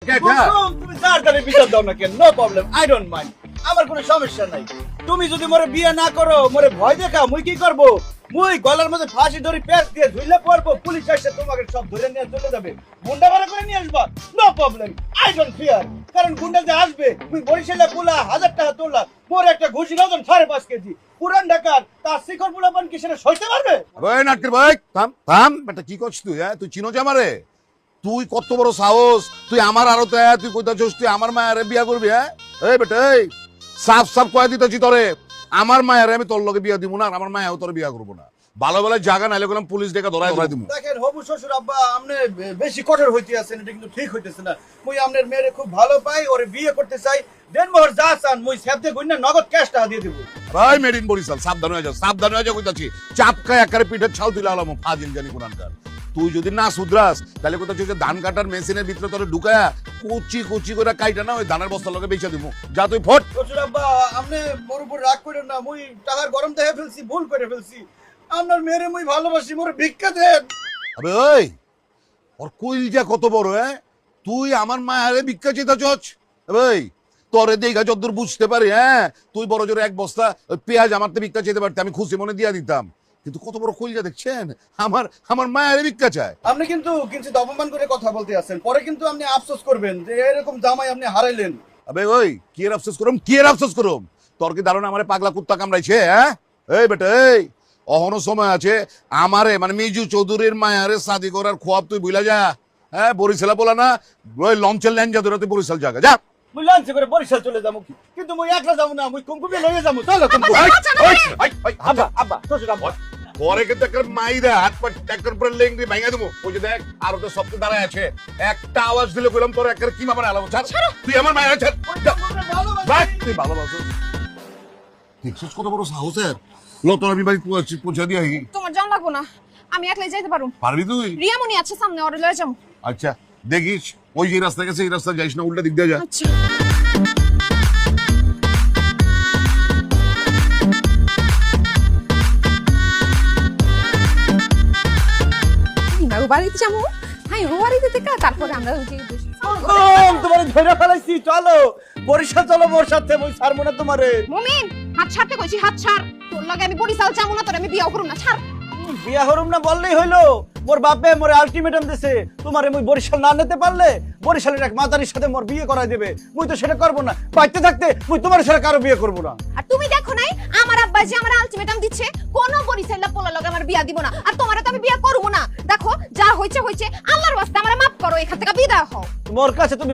তুমি তাড়াতাড়ি বিচার দাও না কেন, no problem, I don't mind, আমার কোনো সমস্যা নাই। তুমি যদি মোরে বিয়ে না করো, মোরে ভয় দেখা, মুই কি করব? মুই গলার মধ্যে ফাঁসি ধরে পেট দিয়ে ঝুলে পড়বো, পুলিশ এসে তোমাকে সব ধরে নিয়ে চলে যাবে, গুন্ডা ভাড়া করে নিয়ে আসবা, no problem, I don't fear. কারণ গুন্ডা যে আসবে, তুই বরিশালে পোলা 1000 টাকা তোলা, মোর একটা ঘুষি ওজন 5.5 কেজি, পুরান ঢাকার তার শিখর পোলাপান কি সেটা সইতে পারবে? ওই নাটকের ভাই থাম থাম, বেটা কি করছিস তুই? তুই চিনো যে আমারে? তুই কত বড় সাহস, তুই আমার আরতে তুই কইতাছিস তুই আমার মায়ের বিয়া করবি? এই বেটা এই সাফ সাফ কয়ে দিতেছি তোরে, আমার মায়ের আমি তোর লগে বিয়া দিব না, আর আমার মায়াও তোর বিয়া করবো না। ভালো ভালো জায়গা নাইলে গেলাম পুলিশ ডেকে ধরাই দিব। দেখেন হবু শ্বশুর আব্বা, আপনি বেশি কঠোর হইতে আছেন, এটা কিন্তু ঠিক হইতেছে না। মুই আপনার মেয়েরে খুব ভালো পাই, ওরে বিয়ে করতে চাই, দেন মোহর যা চান মুই সেবদে কইনা নগদ ক্যাশ টাকা দিয়ে দেব। ভাই মেড ইন বরিশাল, সাবধান হয়ে যা, সাবধান হয়ে যা কইতাছি। চাপকা একারে পিঠের ছাল তুলে আলাম ফাজিল জানি কোনখানকার। তুই যদি না সুদ্রাস তাহলে কোথাও যে ধান কাটার মেশিনের ভিতরে তোরে ঢুকায়া কুচি কুচি করে কাইটা না ওই ধানের বস্তার লগে বেচে দিব। যা তুই ফট। শ্বশুর আব্বা আপনি মোর উপর রাগ করেন না, মুই টাকার গরম দেখে ফেলছি, ভুল করে ফেলছি। আপনার মেয়েরে মুই ভালোবাসি, মোরে ভিক্ষা দেন। আবে ওই ওর কইলজা কত বড়, তুই আমার মায়ের ভিক্ষা চেতাছস? এই তোরে দেখা যতদূর বুঝতে পারি, তুই বড় জোরে এক বস্তা পেঁয়াজ আমার তো ভিক্ষা চেতে পারতি, আমি খুশি মনে দিয়া দিতাম। কিন্তু কত বড় কইলজা দেখছেন, আমার মায়ের ভিক্ষা চায়। আপনি কিন্তু কিঞ্চিত অপমান করে কথা বলতে আছেন, পরে কিন্তু আপনি আফসোস করবেন যে এরকম জামাই আপনি হারাইলেন। আবে ওই কি এর আফসোস করুম, কি এর আফসোস করুম? তোর কি ধারণা আমারে পাগলা কুত্তা কামড়াইছে? এই বেটা এই অহনো সময় আছে, আমারে মানে মিজু চৌধুরীর মায়ারে শাদি করার খোয়াব তুই বুঝলা যা। বরিশালা বলা না, ওই লঞ্চের ল্যান্ড যা ধরে তুই বরিশাল জায়গা যা। মুই লাঞ্চ করে বরিশাল চলে যাবো, কিন্তু মুই একলা যাবো না, মুই কুমকুমে লয়ে যাবো। চলো কুমকুম। আব্বা আব্বা শ্বশুর আব্বা পরে কিন্তু একটা মাইরা হাত পা ট্রাক্টর পরে লেংড়ি ভাঙা দেবো। ওই যে দেখ আর তো সব দাঁড়ায় আছে, একটা আওয়াজ দিলে কইলাম তোর একটা কি মামা আলাম। ছাড় তুই আমার মায়ের ছাড়, তুই ভালোবাসো। দেখছিস কত বড় সাহসের লোক, তোর আমি বাড়ি পৌঁছা দিয়ে আহি। তোমার জান লাগবো না, আমি একলাই যাইতে পারুম। পারবি তুই? রিয়ামনি আছে সামনে, ওরে লয়ে যাবো। আচ্ছা দেখিস ওই যে রাস্তা গেছে এই রাস্তা যাইস না, উল্টা দিক দিয়ে যা। আচ্ছা বাড়িতে যাবো, হ্যাঁ ও বাড়িতে থেকে তারপরে আমরা তোমার ধরে ফেলাইছি, চলো বরিশাল চলো মোর সাথে, মুই ছাড়বো না তোমারে। মুমিন হাত ছাড়তে কইছি, হাত ছাড়। তোর লগে আমি বরিশাল যাবো না, তোর আমি বিয়াও করুম না, ছাড়। বিয়া হরুম না বললেই হইলো, মোর বাপে মোরে আলটিমেটাম দিছে, তোমারে মুই বরিশাল না নিতে পারলে বরিশালের এক মাদারির সাথে মোর বিয়ে করাই দেবে। মুই তো সেটা করবো না, বাইতে থাকতে মুই তোমার সাথে কারো বিয়ে করবো না। আর তুমি দেখো নাই আমার আব্বা যে আমার আলটিমেটাম দিচ্ছে, কোন বরিশাল্লা পোলা লগে আমার বিয়া দিব না, আর তোমারে তো আমি বিয়া করবো না। দেখো যা হইছে হইছে, আল্লাহর ওয়াস্তে আমারে মাফ করো, এখান থেকে বিদায় হও। মোর কাছে তুমি